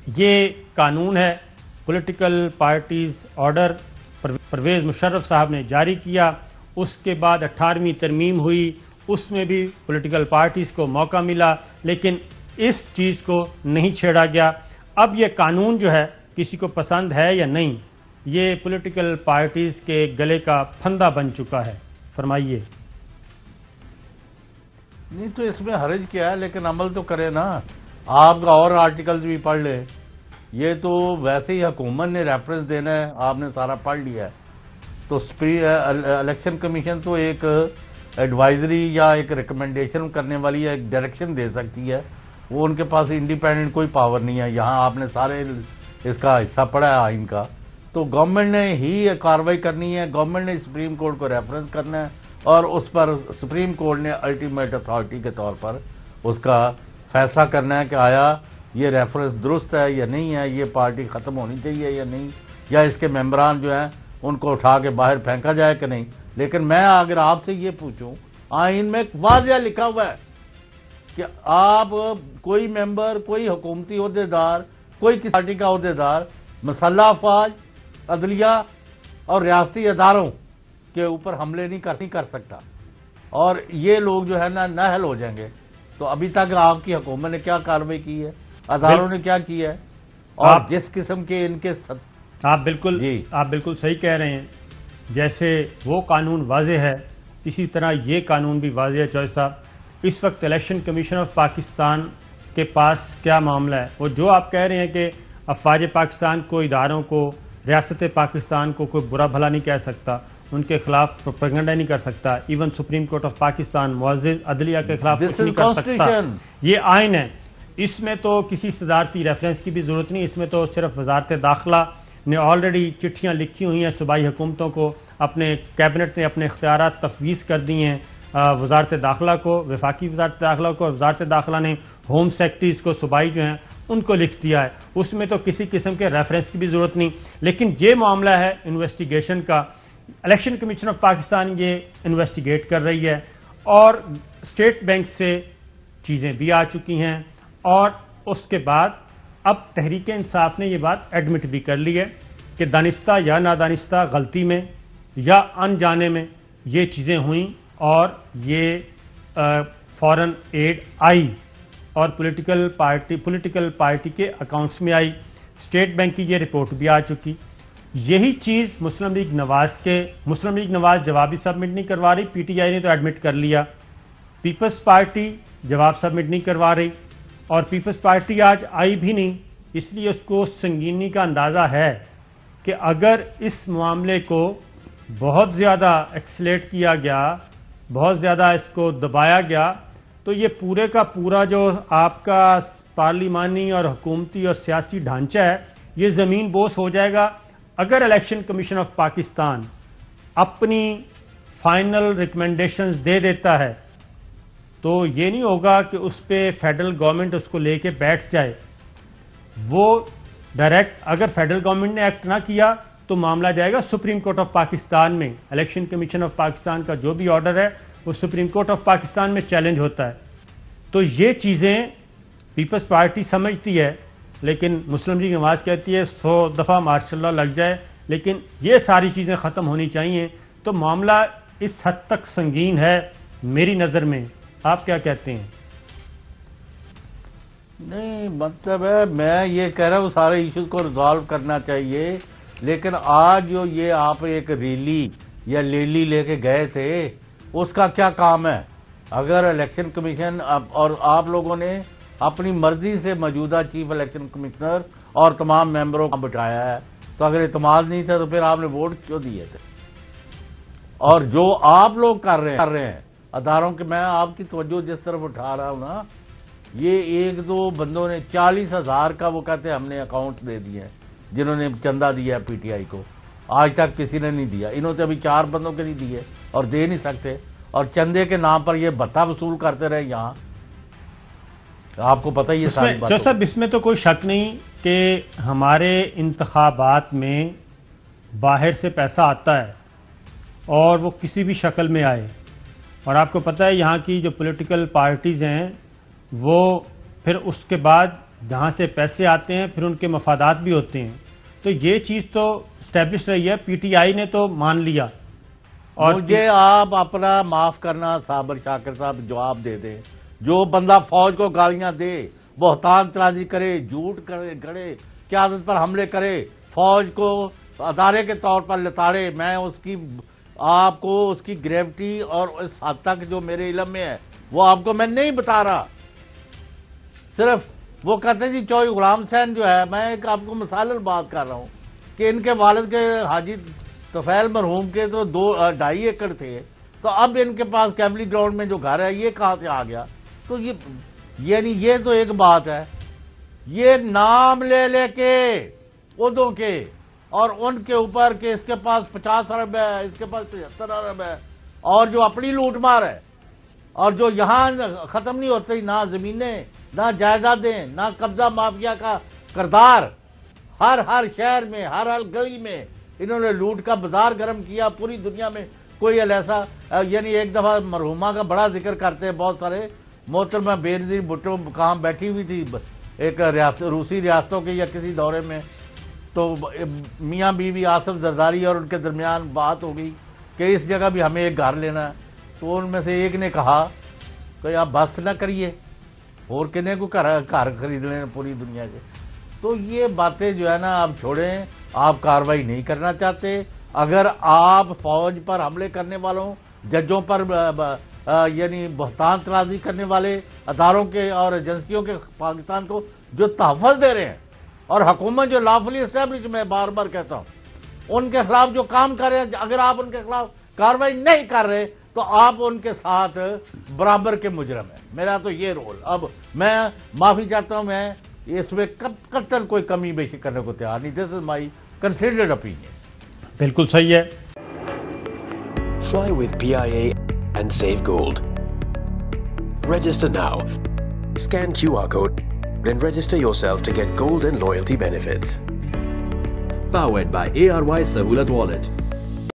ये कानून है, political parties order Parvez Musharraf साहब ने जारी किया। उसके बाद 18वीं तरमीम हुई, उसमें भी पॉलिटिकल पार्टीज़ को मौका मिला, लेकिन इस चीज़ को नहीं छेड़ा गया। अब ये कानून जो है किसी को पसंद है या नहीं, ये पॉलिटिकल पार्टीज़ के गले का फंदा बन चुका है। फरमाइए। नहीं तो इसमें हर्ज क्या है, लेकिन अमल तो करे ना। आपका और आर्टिकल्स भी पढ़ ले। ये तो वैसे ही हुकूमत ने रेफरेंस देना है, आपने सारा पढ़ लिया है। तो इलेक्शन कमीशन तो एक एडवाइजरी या एक रिकमेंडेशन करने वाली या एक डायरेक्शन दे सकती है, वो उनके पास इंडिपेंडेंट कोई पावर नहीं है। यहाँ आपने सारे इसका हिस्सा पढ़ा है आइन का। तो गवर्नमेंट ने ही कार्रवाई करनी है, गवर्नमेंट ने सुप्रीम कोर्ट को रेफरेंस करना है और उस पर सुप्रीम कोर्ट ने अल्टीमेट अथॉरिटी के तौर पर उसका फैसला करना है कि आया ये रेफरेंस दुरुस्त है या नहीं है, ये पार्टी ख़त्म होनी चाहिए या नहीं, या इसके मेंबरान जो हैं उनको उठा के बाहर फेंका जाए कि नहीं। लेकिन मैं अगर आपसे ये पूछूं, आइन में वाज़िया लिखा हुआ है कि आप कोई मेंबर, कोई हुकूमती ओहदेदार, कोई किसी पार्टी का ओहदेदार मसल्ह अफवाज, अदलिया और रियासती अदारों के ऊपर हमले नहीं कर सकता, और ये लोग जो है ना नाअहल हो जाएंगे। तो अभी तक आपकी हुकूमत ने क्या कार्रवाई की है, अदारों ने क्या किया है, और जिस किस्म के इनके आप बिल्कुल सही कह रहे हैं। जैसे वो कानून वाज़ेह है, इसी तरह ये कानून भी वाज़ेह है। चौधरी साहब, इस वक्त इलेक्शन कमीशन ऑफ पाकिस्तान के पास क्या मामला है, वो जो आप कह रहे हैं कि अफवाज पाकिस्तान को, इदारों को, रियासत पाकिस्तान को कोई बुरा भला नहीं कह सकता, उनके खिलाफ प्रोपेगेंडा नहीं कर सकता, even supreme court of Pakistan मुअज़्ज़िज़ अदलिया के खिलाफ कुछ नहीं कर सकता। ये आइन है, इसमें तो किसी सदारती रेफरेंस की भी ज़रूरत नहीं। इसमें तो सिर्फ वजारत दाखिला ने ऑलरेडी चिट्ठियाँ लिखी हुई हैं सूबाई हुकूमतों को, अपने कैबिनेट ने अपने इख्तियारात तफवीज़ कर दिए हैं वजारत दाखिला को, वफाकी वजारत दाखिला को, और वजारत दाखिला ने होम सेक्रेटरीज़ को, सूबाई जो हैं उनको लिख दिया है। उसमें तो किसी किस्म के रेफरेंस की भी ज़रूरत नहीं। लेकिन ये मामला है इन्वेस्टिगेशन का, इलेक्शन कमीशन ऑफ पाकिस्तान ये इन्वेस्टिगेट कर रही है, और स्टेट बैंक से चीज़ें भी आ चुकी हैं, और उसके बाद अब तहरीक इंसाफ ने ये बात एडमिट भी कर ली है कि दानिस्ता या नादानिस्ता, गलती में या अनजाने में ये चीज़ें हुई, और ये फॉरेन एड आई और पॉलिटिकल पार्टी के अकाउंट्स में आई। स्टेट बैंक की ये रिपोर्ट भी आ चुकी। यही चीज़ मुस्लिम लीग नवाज जवाब सबमिट नहीं करवा रही, पीटीआई ने तो एडमिट कर लिया, पीपल्स पार्टी जवाब सबमिट नहीं करवा रही, और पीपल्स पार्टी आज आई भी नहीं। इसलिए उसको संगीनी का अंदाज़ा है कि अगर इस मामले को बहुत ज़्यादा एक्सलेट किया गया, बहुत ज़्यादा इसको दबाया गया, तो ये पूरे का पूरा जो आपका पार्लिमानी और हुकूमती और सियासी ढांचा है, ये ज़मीन बोस हो जाएगा। अगर इलेक्शन कमीशन ऑफ पाकिस्तान अपनी फाइनल रिकमेंडेशंस दे देता है, तो ये नहीं होगा कि उस पर फेडरल गवर्नमेंट उसको लेके बैठ जाए। वो डायरेक्ट, अगर फेडरल गवर्नमेंट ने एक्ट ना किया तो मामला जाएगा सुप्रीम कोर्ट ऑफ पाकिस्तान में। इलेक्शन कमीशन ऑफ पाकिस्तान का जो भी ऑर्डर है वो सुप्रीम कोर्ट ऑफ पाकिस्तान में चैलेंज होता है। तो ये चीज़ें पीपल्स पार्टी समझती है, लेकिन मुस्लिम लीग नवाज कहती है 100 दफ़ा मार्शल लग जाए, लेकिन ये सारी चीज़ें ख़त्म होनी चाहिए। तो मामला इस हद तक संगीन है मेरी नज़र में। आप क्या कहते हैं? नहीं, मतलब है, मैं ये कह रहा हूँ सारे इश्यूज को रिजॉल्व करना चाहिए, लेकिन आज जो ये आप एक रैली या रैली लेके गए थे, उसका क्या काम है? अगर इलेक्शन कमीशन और आप लोगों ने अपनी मर्जी से मौजूदा चीफ इलेक्शन कमिश्नर और तमाम मेंबरों को बिठाया है, तो अगर इत्मीनान नहीं था तो फिर आपने वोट क्यों दिए थे? और जो आप लोग कर रहे हैं अदारों के, मैं आपकी तवज्जो जिस तरफ उठा रहा हूं ना, ये एक दो बंदों ने 40,000 का वो कहते हैं हमने अकाउंट दे दिए हैं, जिन्होंने चंदा दिया पीटीआई को, आज तक किसी ने नहीं दिया। इन्होंने अभी 4 बंदों के नहीं दिए और दे नहीं सकते, और चंदे के नाम पर ये भत्ता वसूल करते रहे। यहाँ आपको पता ही है सारी बात। साहब, इसमें तो कोई शक नहीं कि हमारे इंतखाबात में बाहर से पैसा आता है, और वो किसी भी शक्ल में आए, और आपको पता है यहाँ की जो पॉलिटिकल पार्टीज़ हैं वो फिर उसके बाद जहाँ से पैसे आते हैं फिर उनके मफादात भी होते हैं। तो ये चीज़ तो स्टैब्लिश रही है, पीटीआई ने तो मान लिया। और मुझे आप अपना माफ करना साबर शाकिर साहब जवाब दे दें, जो बंदा फौज को गालियां दे, बहतान तराजी करे, झूठ करे, गड़े क़यादत पर हमले करे, फौज को अदारे के तौर पर लताड़े, मैं उसकी आपको उसकी ग्रेविटी और इस हद तक जो मेरे इल्म में है वो आपको मैं नहीं बता रहा। सिर्फ वो कहते हैं जी चौधरी गुलाम हुसैन जो है, मैं एक आपको मिसालन बात कर रहा हूँ कि इनके वालिद के हाजी तफैल मरहूम के तो 2-2.5 एकड़ थे, तो अब इनके पास कैमली ग्राउंड में जो घर है ये कहाँ से आ गया? तो ये तो एक बात है। ये नाम ले लेके उदों के और उनके ऊपर के इसके पास 50 अरब है, इसके पास 75 अरब है, और जो अपनी लूटमार है, और जो यहाँ खत्म नहीं होती, ना जमीनें, ना जायदादें, ना कब्जा माफिया का करदार, हर शहर में, हर गली में इन्होंने लूट का बाजार गर्म किया। पूरी दुनिया में कोई ऐसा, यानी एक दफा मरहुमा का बड़ा जिक्र करते हैं बहुत सारे, मोहतरमा बेनजीर भुट्टो कहाँ बैठी हुई थी एक रूसी रियासतों के या किसी दौरे में, तो मियाँ बीवी आसिफ जरदारी और उनके दरमियान बात हो गई कि इस जगह भी हमें एक घर लेना है। तो उनमें से एक ने कहा कि आप बस ना करिए, और किन्ने को घर खरीद लेना पूरी दुनिया के। तो ये बातें जो है ना आप छोड़ें, आप कार्रवाई नहीं करना चाहते। अगर आप फौज पर हमले करने वालों, जजों पर यानी बहतान तराजी करने वाले अदारों के और एजेंसियों के पाकिस्तान को जो तहफ़्फ़ुज़ दे रहे हैं, और हुकूमत जो लॉफुली एस्टैब्लिश, मैं बार बार कहता हूँ, उनके खिलाफ जो काम कर रहे हैं, अगर आप उनके खिलाफ कार्रवाई नहीं कर रहे तो आप उनके साथ बराबर के मुजरम है। मेरा तो ये रोल, अब मैं माफी चाहता हूं, मैं इसमें कतल कोई कमी बेशी करने को तैयार नहीं। This is my considered opinion. बिल्कुल सही है। Fly with PIA and save gold. Register now. Scan QR code and register yourself to get gold and loyalty benefits. Powered by ARY Sahulat Wallet.